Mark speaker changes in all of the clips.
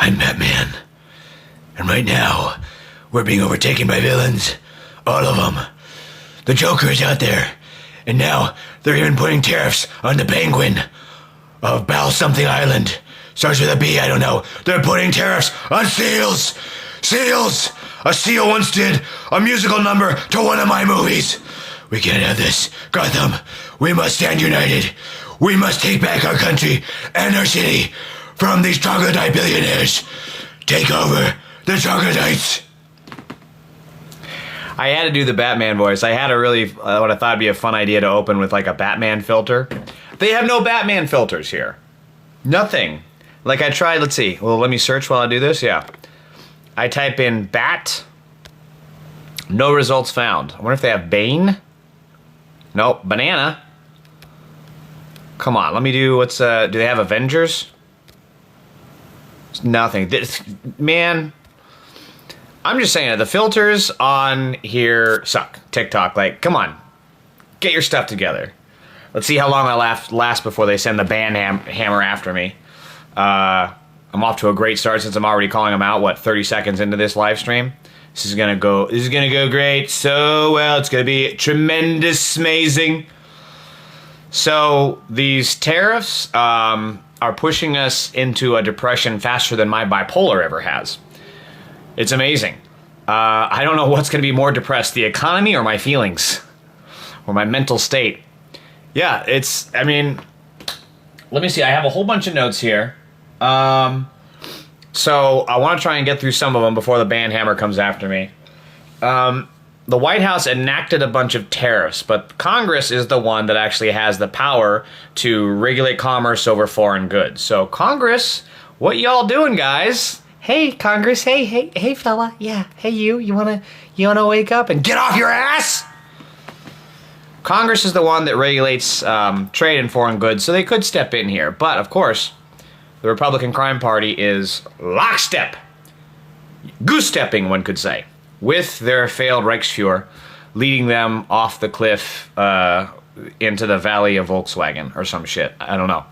Speaker 1: I'm Batman. And right now, we're being overtaken by villains. All of them. The Joker is out there. And now, they're even putting tariffs on the Penguin of Bal something Island. Starts with a B, I don't know. They're putting tariffs on seals. Seals! A seal once did a musical number to one of my movies. We can't have this. Gotham, we must stand united. We must take back our country and our city from these troglodyte billionaires. Take over the troglodytes.
Speaker 2: I had to do the Batman voice. I had a really, what I thought would be a fun idea to open with like a Batman filter. They have no Batman filters here. Nothing. Like I tried, let's see. Well, let me search while I do this. Yeah. I type in bat. No results found. I wonder if they have Bane. Nope. Banana. Come on. Let me do, what's, do they have Avengers? Nothing. This, man, I'm just saying that the filters on here suck. TikTok, like, come on. Get your stuff together. Let's see how long I last before they send the ban hammer after me. I'm off to a great start since I'm already calling them out, what, 30 seconds into this live stream? This is gonna go great so well. It's gonna be tremendous, amazing. So these tariffs are pushing us into a depression faster than my bipolar ever has. It's amazing. I don't know what's gonna be more depressed, the economy or my feelings or my mental state. Yeah, it's, I mean, let me see. I have a whole bunch of notes here. So I want to try and get through some of them before the ban hammer comes after me. The White House enacted a bunch of tariffs, but Congress is the one that actually has the power to regulate commerce over foreign goods. So Congress, what y'all doing, guys? Hey, Congress. Hey, fella. Yeah. Hey, you wanna wake up and get off your ass? Congress is the one that regulates trade in foreign goods, so they could step in here. But, of course, the Republican Crime Party is lockstep, goose-stepping, one could say, with their failed Reichsfuhrer, leading them off the cliff into the valley of Volkswagen or some shit. I don't know.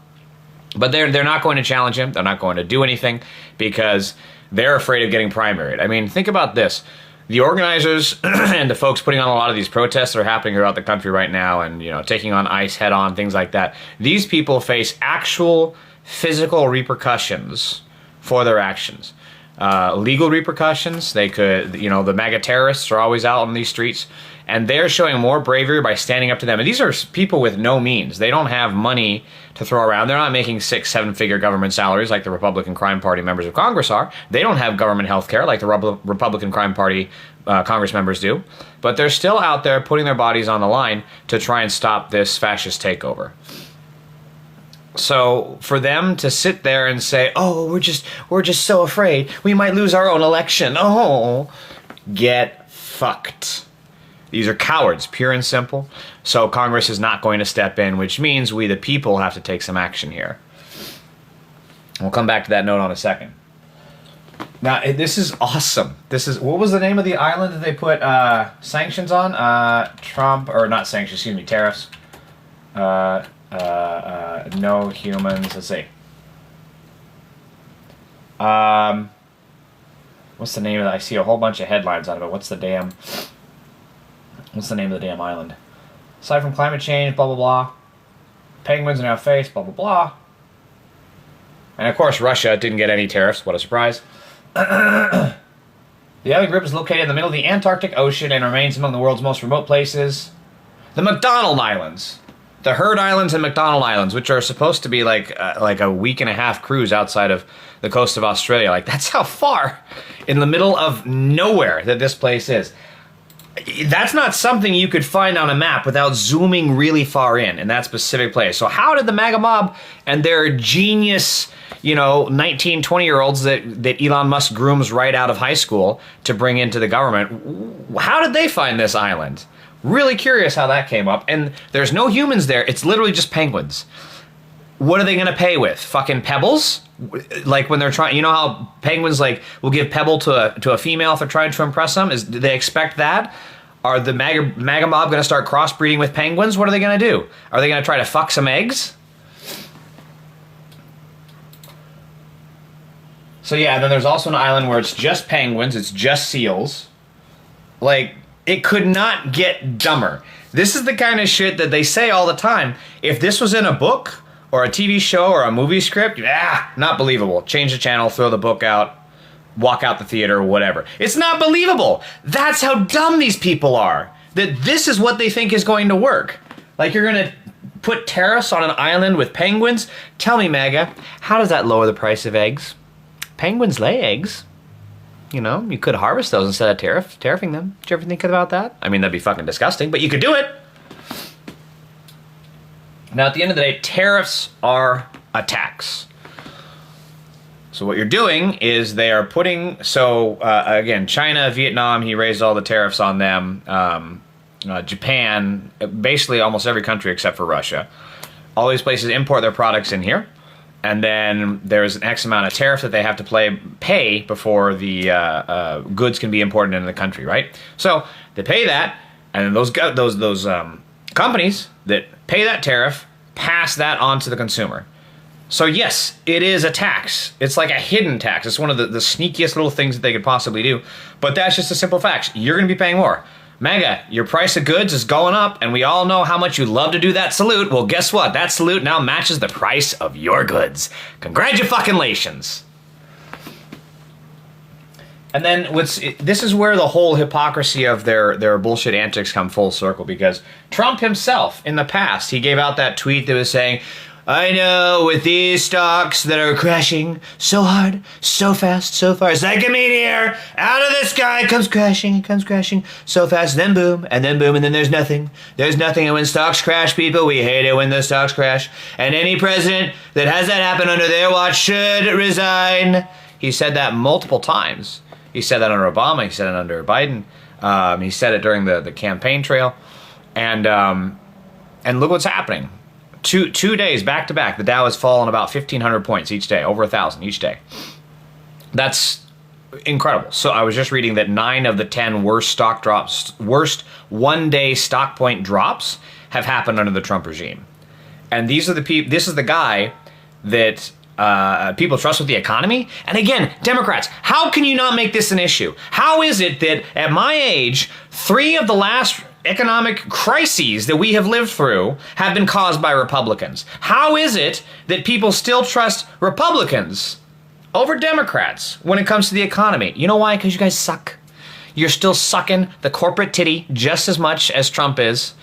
Speaker 2: But they're not going to challenge him. They're not going to do anything because they're afraid of getting primaried. I mean, think about this. The organizers and the folks putting on a lot of these protests that are happening throughout the country right now and, you know, taking on ICE head-on, things like that, these people face actual physical repercussions for their actions. Legal repercussions, they could, you know, the MAGA terrorists are always out on these streets, and they're showing more bravery by standing up to them. And these are people with no means. They don't have money to throw around. They're not making 6-7-figure government salaries like the Republican Crime Party members of Congress are. They don't have government health care like the Republican Crime Party Congress members do. But they're still out there putting their bodies on the line to try and stop this fascist takeover. So for them to sit there and say, "Oh, we're just so afraid we might lose our own election," oh, get fucked. These are cowards, pure and simple. So Congress is not going to step in, which means we, the people, have to take some action here. We'll come back to that note on a second. Now, this is awesome. This is, what was the name of the island that they put sanctions on? Trump, or not sanctions, excuse me, tariffs. No humans, let's see. What's the name of that? I see a whole bunch of headlines out of it. What's the name of the damn island? Aside from climate change, blah, blah, blah. Penguins in our face, blah, blah, blah. And of course, Russia didn't get any tariffs. What a surprise. The island group is located in the middle of the Antarctic Ocean and remains among the world's most remote places. The McDonald Islands. The Heard Islands and McDonald Islands, which are supposed to be like a week and a half cruise outside of the coast of Australia. Like, that's how far in the middle of nowhere that this place is. That's not something you could find on a map without zooming really far in that specific place. So how did the MAGA mob and their genius, you know, 19, 20-year-olds that Elon Musk grooms right out of high school to bring into the government, how did they find this island? Really curious how that came up. And there's no humans there. It's literally just penguins. What are they going to pay with? Fucking pebbles? Like when they're trying, you know how penguins like will give pebble to a female if they're trying to impress them? Do they expect that? Are the MAGA mob going to start crossbreeding with penguins? What are they going to do? Are they going to try to fuck some eggs? So yeah, then there's also an island where it's just penguins, it's just seals. Like, it could not get dumber. This is the kind of shit that they say all the time. If this was in a book, or a TV show, or a movie script, not believable. Change the channel, throw the book out, walk out the theater, whatever. It's not believable. That's how dumb these people are. That this is what they think is going to work. Like, you're gonna put tariffs on an island with penguins? Tell me, MAGA, how does that lower the price of eggs? Penguins lay eggs. You know, you could harvest those instead of tariffing them. Did you ever think about that? I mean, that'd be fucking disgusting, but you could do it. Now, at the end of the day, tariffs are a tax. So what you're doing is they are putting, again, China, Vietnam, he raised all the tariffs on them. Japan, basically almost every country except for Russia. All these places import their products in here. And then there's an X amount of tariff that they have to pay before the goods can be imported into the country, right? So they pay that, and then those companies that pay that tariff pass that on to the consumer. So yes, it is a tax. It's like a hidden tax. It's one of the sneakiest little things that they could possibly do. But that's just a simple fact. You're going to be paying more. MAGA, your price of goods is going up, and we all know how much you love to do that salute. Well, guess what? That salute now matches the price of your goods. Congratulations. And then this is where the whole hypocrisy of their bullshit antics come full circle, because Trump himself, in the past, he gave out that tweet that was saying, I know, with these stocks that are crashing so hard, so fast, so far, it's like a meteor out of the sky, it comes crashing so fast, then boom, and then there's nothing. There's nothing, and when stocks crash, people, we hate it when the stocks crash, and any president that has that happen under their watch should resign. He said that multiple times. He said that under Obama, he said it under Biden, he said it during the campaign trail, and look what's happening. Two days back to back, the Dow has fallen about 1,500 points each day, over 1,000 each day. That's incredible. So I was just reading that 9 of the 10 worst one-day stock point drops have happened under the Trump regime. And these are the people. This is the guy that people trust with the economy. And again, Democrats, how can you not make this an issue? How is it that at my age, 3 of the last economic crises that we have lived through have been caused by Republicans? How is it that people still trust Republicans over Democrats when it comes to the economy? You know why? Because you guys suck. You're still sucking the corporate titty just as much as Trump is.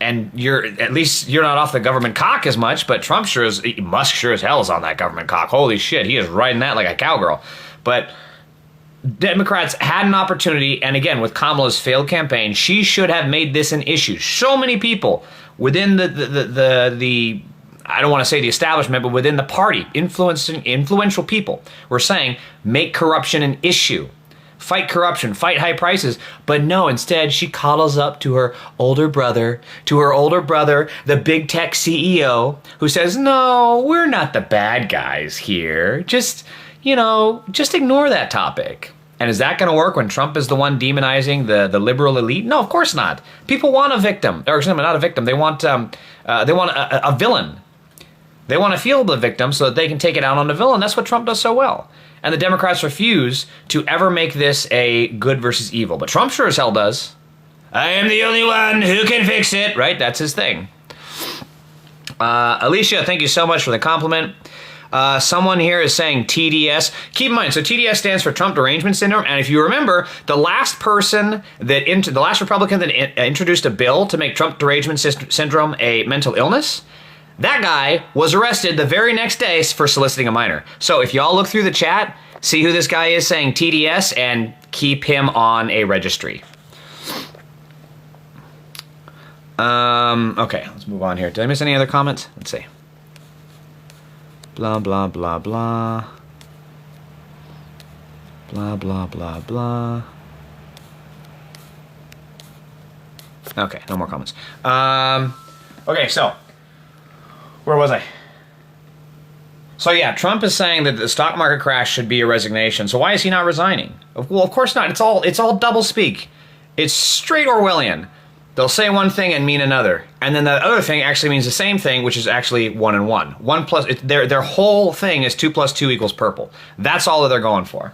Speaker 2: And at least you're not off the government cock as much, but Musk sure as hell is on that government cock. Holy shit, he is riding that like a cowgirl. But Democrats had an opportunity, and again, with Kamala's failed campaign, she should have made this an issue. So many people within the I don't want to say the establishment, but within the party, influential people were saying, make corruption an issue. Fight corruption, fight high prices. But no, instead, she coddles up to her older brother, the big tech CEO, who says, no, we're not the bad guys here. Just ignore that topic. And is that going to work when Trump is the one demonizing the liberal elite? No, of course not. People want a victim, or not a victim. They want a villain. They want to feel the victim so that they can take it out on the villain. That's what Trump does so well. And the Democrats refuse to ever make this a good versus evil. But Trump sure as hell does. I am the only one who can fix it. Right? That's his thing. Alicia, thank you so much for the compliment. Someone here is saying TDS. Keep in mind, so TDS stands for Trump Derangement Syndrome. And if you remember, the last Republican that introduced a bill to make Trump Derangement Syndrome a mental illness, that guy was arrested the very next day for soliciting a minor. So if y'all look through the chat, see who this guy is saying TDS, and keep him on a registry. Okay, let's move on here. Did I miss any other comments? Let's see. Blah, blah, blah, blah. Blah, blah, blah, blah. Okay, no more comments. Okay, so where was I? So yeah, Trump is saying that the stock market crash should be a resignation. So why is he not resigning? Well, of course not. It's all double speak. It's straight Orwellian. They'll say one thing and mean another, and then that other thing actually means the same thing, which is actually 1 and 1. Their whole thing is 2 + 2 = purple. That's all that they're going for.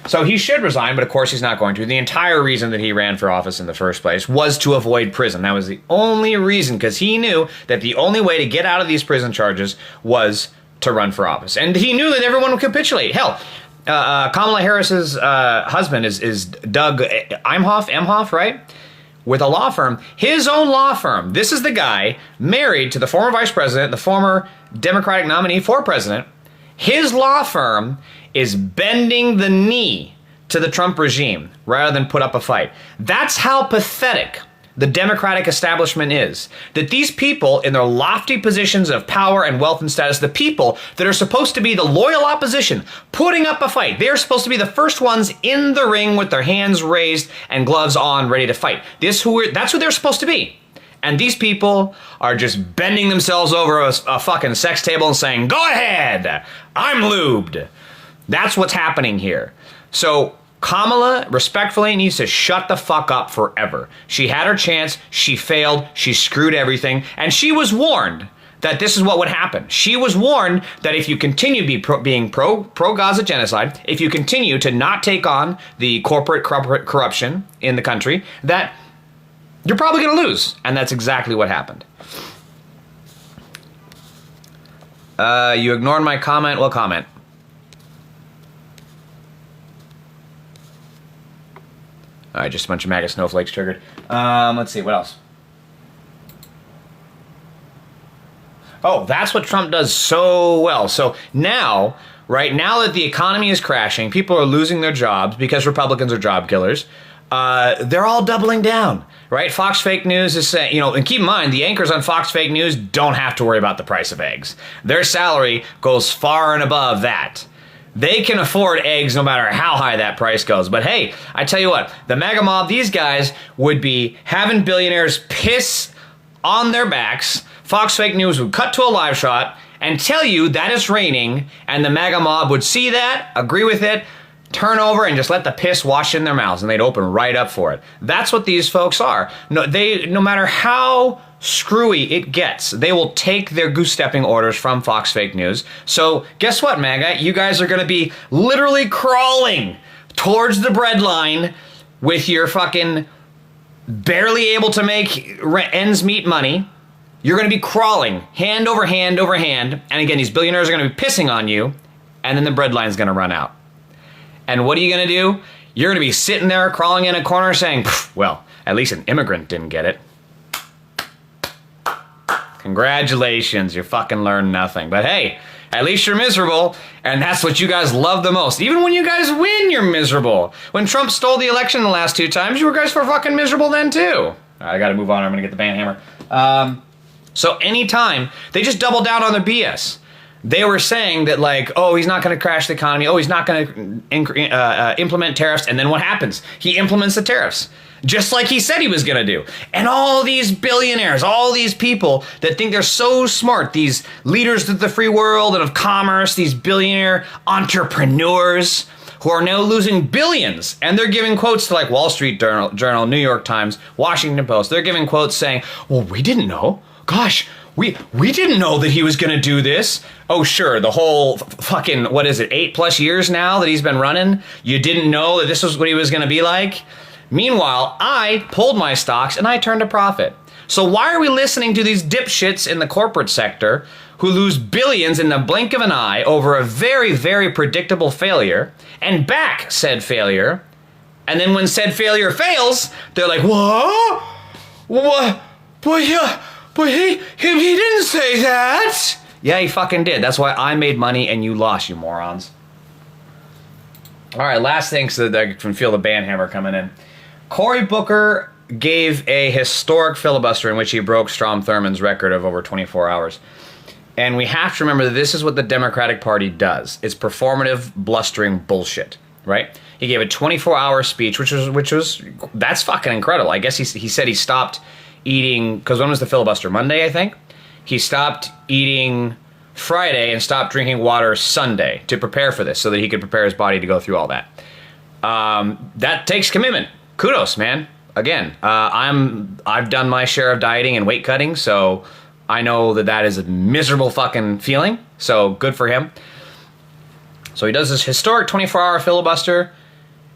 Speaker 2: So he should resign, but of course he's not going to. The entire reason that he ran for office in the first place was to avoid prison. That was the only reason, because he knew that the only way to get out of these prison charges was to run for office. And he knew that everyone would capitulate. Hell, Kamala Harris's husband is Doug Emhoff, right? With a law firm, his own law firm. This is the guy married to the former vice president, the former Democratic nominee for president. His law firm is bending the knee to the Trump regime rather than put up a fight. That's how pathetic the Democratic establishment is. That these people in their lofty positions of power and wealth and status, the people that are supposed to be the loyal opposition, putting up a fight, they're supposed to be the first ones in the ring with their hands raised and gloves on, ready to fight. That's who they're supposed to be. And these people are just bending themselves over a fucking sex table and saying, go ahead, I'm lubed. That's what's happening here. So Kamala respectfully needs to shut the fuck up forever. She had her chance, she failed, she screwed everything, and she was warned that this is what would happen. She was warned that if you continue being pro-Gaza genocide, if you continue to not take on the corporate corruption in the country, that you're probably going to lose. And that's exactly what happened. You ignored my comment. What comment? All right, just a bunch of MAGA snowflakes triggered. Let's see, what else? Oh, that's what Trump does so well. So now, right, now that the economy is crashing, people are losing their jobs because Republicans are job killers. They're all doubling down, right? Fox Fake News is saying, and keep in mind, the anchors on Fox Fake News don't have to worry about the price of eggs. Their salary goes far and above that. They can afford eggs no matter how high that price goes. But hey, I tell you what, the MAGA mob, these guys would be having billionaires piss on their backs. Fox Fake News would cut to a live shot and tell you that it's raining, and the MAGA mob would see that, agree with it, turn over and just let the piss wash in their mouths, and they'd open right up for it. That's what these folks are. No matter how screwy it gets, they will take their goose-stepping orders from Fox Fake News. So guess what, MAGA? You guys are going to be literally crawling towards the breadline with your fucking barely able to make ends meet money. You're going to be crawling hand over hand over hand. And again, these billionaires are going to be pissing on you, and then the breadline's going to run out. And what are you going to do? You're going to be sitting there crawling in a corner saying, well, at least an immigrant didn't get it. Congratulations, you fucking learned nothing. But hey, at least you're miserable, and that's what you guys love the most. Even when you guys win, you're miserable. When Trump stole the election the last 2 times, you guys were fucking miserable then too. All right, I gotta move on, I'm gonna get the band hammer. So anytime, they just double down on their BS. They were saying that like, oh, he's not going to crash the economy. Oh, he's not going to implement tariffs. And then what happens? He implements the tariffs, just like he said he was going to do. And all these billionaires, all these people that think they're so smart, these leaders of the free world and of commerce, these billionaire entrepreneurs who are now losing billions. And they're giving quotes to like Wall Street Journal, New York Times, Washington Post. They're giving quotes saying, well, we didn't know. Gosh, we didn't know that he was going to do this. Oh, sure, the whole fucking, 8+ years now that he's been running? You didn't know that this was what he was going to be like? Meanwhile, I pulled my stocks and I turned a profit. So why are we listening to these dipshits in the corporate sector who lose billions in the blink of an eye over a very, very predictable failure and back said failure? And then when said failure fails, they're like, what? What? But he didn't say that. Yeah, he fucking did. That's why I made money and you lost, you morons. All right, last thing so that I can feel the band hammer coming in. Cory Booker gave a historic filibuster in which he broke Strom Thurmond's record of over 24 hours. And we have to remember that this is what the Democratic Party does. It's performative, blustering bullshit, right? He gave a 24-hour speech, which was that's fucking incredible. I guess he said he stopped eating, because when was the filibuster? Monday, I think? He stopped eating Friday and stopped drinking water Sunday to prepare for this so that he could prepare his body to go through all that. That takes commitment. Kudos, man. again, I've done my share of dieting and weight cutting, so I know that is a miserable fucking feeling. So good for him. So he does this historic 24-hour filibuster.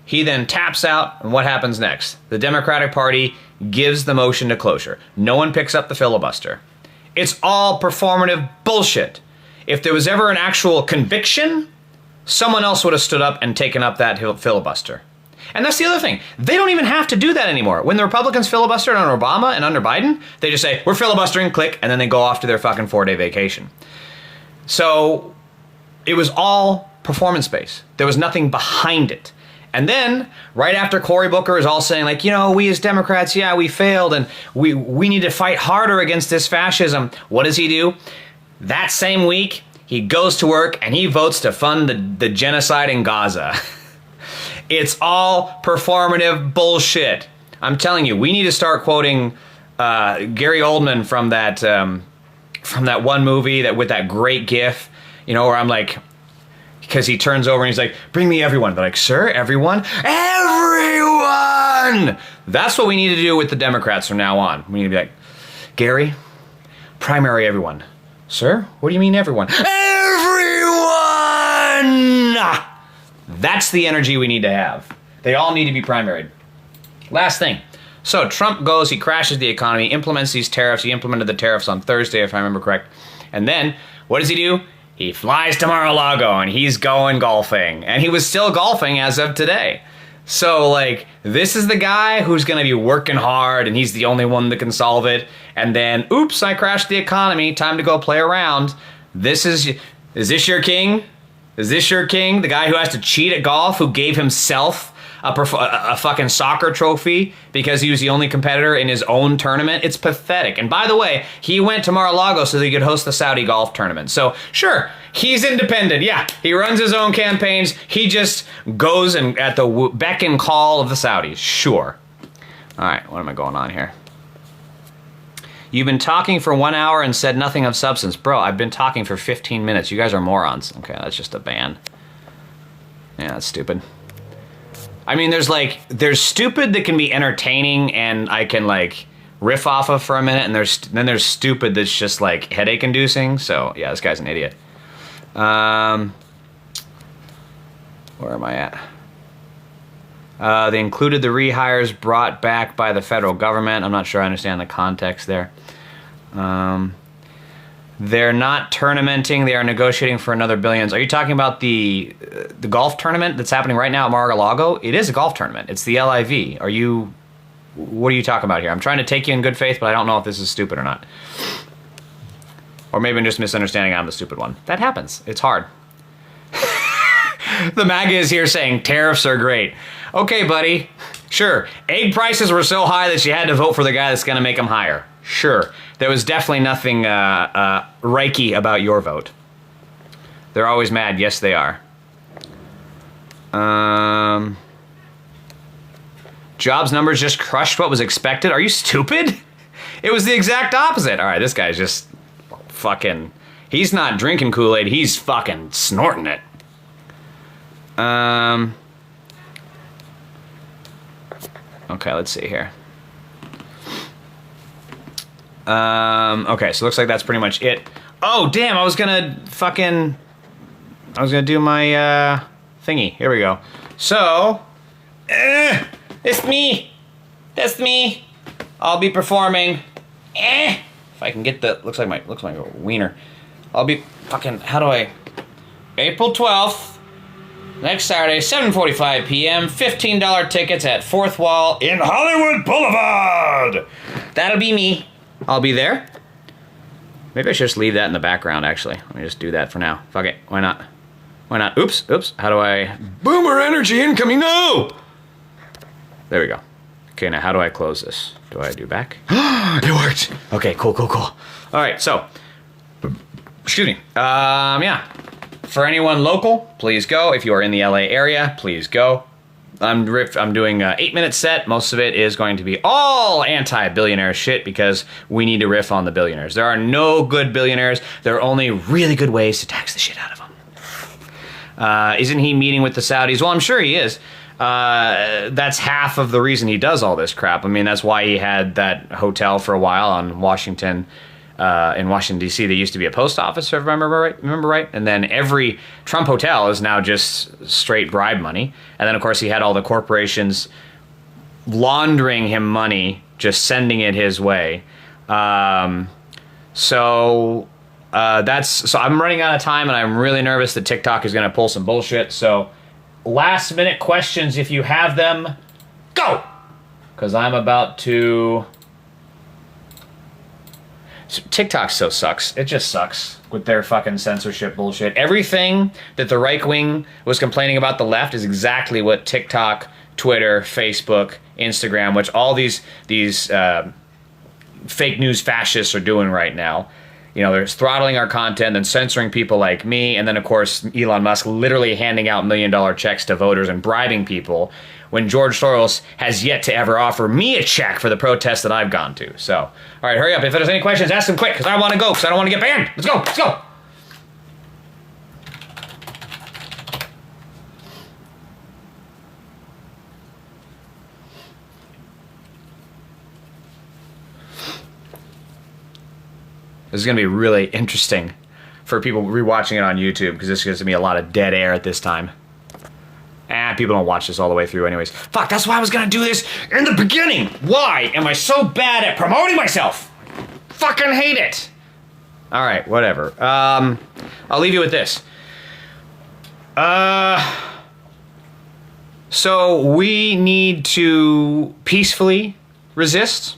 Speaker 2: He then taps out, and what happens next? The Democratic Party gives the motion to cloture. No one picks up the filibuster. It's all performative bullshit. If there was ever an actual conviction, someone else would have stood up and taken up that filibuster. And that's the other thing. They don't even have to do that anymore. When the Republicans filibustered under Obama and under Biden, they just say, we're filibustering, click, and then they go off to their fucking 4-day vacation. So it was all performance-based. There was nothing behind it. And then, right after Cory Booker is all saying, like, you know, we as Democrats, yeah, we failed, and we need to fight harder against this fascism. What does he do? That same week, he goes to work and he votes to fund the genocide in Gaza. It's all performative bullshit. I'm telling you, we need to start quoting Gary Oldman from that one movie that with that great gif, you know, where I'm like, because he turns over and he's like, bring me everyone. They're like, sir, everyone? Everyone! That's what we need to do with the Democrats from now on. We need to be like, Gary, primary everyone. Sir, what do you mean everyone? Everyone! That's the energy we need to have. They all need to be primaried. Last thing. So Trump goes, he crashes the economy, implements these tariffs. He implemented the tariffs on Thursday, if I remember correct. And then, what does he do? He flies to Mar-a-Lago and he's going golfing. And he was still golfing as of today. So, like, this is the guy who's going to be working hard and he's the only one that can solve it. And then, oops, I crashed the economy. Time to go play around. Is this your king? Is this your king? The guy who has to cheat at golf, who gave himself a fucking soccer trophy because he was the only competitor in his own tournament? It's pathetic. And by the way, he went to Mar-a-Lago so that he could host the Saudi golf tournament. So, sure, he's independent. Yeah, he runs his own campaigns. He just goes and at the beck and call of the Saudis. Sure. All right, what am I going on here? You've been talking for 1 hour and said nothing of substance. Bro, I've been talking for 15 minutes. You guys are morons. Okay, that's just a ban. Yeah, that's stupid. I mean, there's stupid that can be entertaining and I can, like, riff off of for a minute, and then there's stupid that's just, like, headache-inducing. So, yeah, this guy's an idiot. Where am I at? They included the rehires brought back by the federal government. I'm not sure I understand the context there. They're not tournamenting. They are negotiating for another billions. Are you talking about the golf tournament that's happening right now at Mar-a-Lago? It is a golf tournament. It's the LIV. What are you talking about here? I'm trying to take you in good faith, but I don't know if this is stupid or not. Or maybe I'm just misunderstanding. I'm the stupid one. That happens. It's hard. The MAGA is here saying tariffs are great. Okay, buddy. Sure. Egg prices were so high that you had to vote for the guy that's going to make them higher. Sure. There was definitely nothing Reiki about your vote. They're always mad. Yes, they are. Jobs numbers just crushed what was expected. Are you stupid? It was the exact opposite. All right, this guy's just fucking... He's not drinking Kool-Aid. He's fucking snorting it. Okay, let's see here. Okay, so it looks like that's pretty much it. Oh, damn, I was gonna do my, thingy. Here we go. So, it's me. That's me. I'll be performing. If I can get the, looks like a wiener. I'll be fucking, April 12th. Next Saturday, 7:45 p.m., $15 tickets at Fourth Wall in Hollywood Boulevard. That'll be me. I'll be there. Maybe I should just leave that in the background, actually. Let me just do that for now. Fuck it. Why not? Why not? Oops. How do I... Boomer energy incoming. No! There we go. Okay, now how do I close this? Do I do back? It worked. Okay, cool. All right, so... Excuse me. Yeah. For anyone local, please go. If you are in the LA area, please go. I'm doing an 8-minute set. Most of it is going to be all anti-billionaire shit because we need to riff on the billionaires. There are no good billionaires. There are only really good ways to tax the shit out of them. Isn't he meeting with the Saudis? Well, I'm sure he is. that's half of the reason he does all this crap. I mean, that's why he had that hotel for a while on Washington, in Washington D.C. There used to be a post office, if I remember right. And then every Trump hotel is now just straight bribe money. And then of course he had all the corporations laundering him money, just sending it his way. So I'm running out of time, and I'm really nervous that TikTok is going to pull some bullshit. So last minute questions, if you have them, go! Because I'm about to... TikTok so sucks. It just sucks with their fucking censorship bullshit. Everything that the right wing was complaining about the left is exactly what TikTok, Twitter, Facebook, Instagram, which all these fake news fascists are doing right now. You know, they're throttling our content and censoring people like me, and then of course Elon Musk literally handing out $1 million checks to voters and bribing people when George Soros has yet to ever offer me a check for the protests that I've gone to. So, all right, hurry up. If there's any questions, ask them quick, because I want to go, because I don't want to get banned. Let's go, let's go. This is going to be really interesting for people rewatching it on YouTube, because this gives me a lot of dead air at this time. People don't watch this all the way through anyways. Fuck, that's why I was going to do this in the beginning. Why am I so bad at promoting myself? Fucking hate it. All right, whatever. I'll leave you with this. So we need to peacefully resist.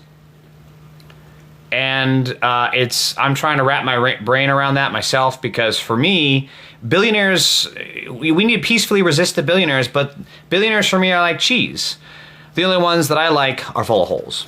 Speaker 2: And I'm trying to wrap my brain around that myself, because for me, billionaires, we need to peacefully resist the billionaires, but billionaires for me are like cheese. The only ones that I like are full of holes.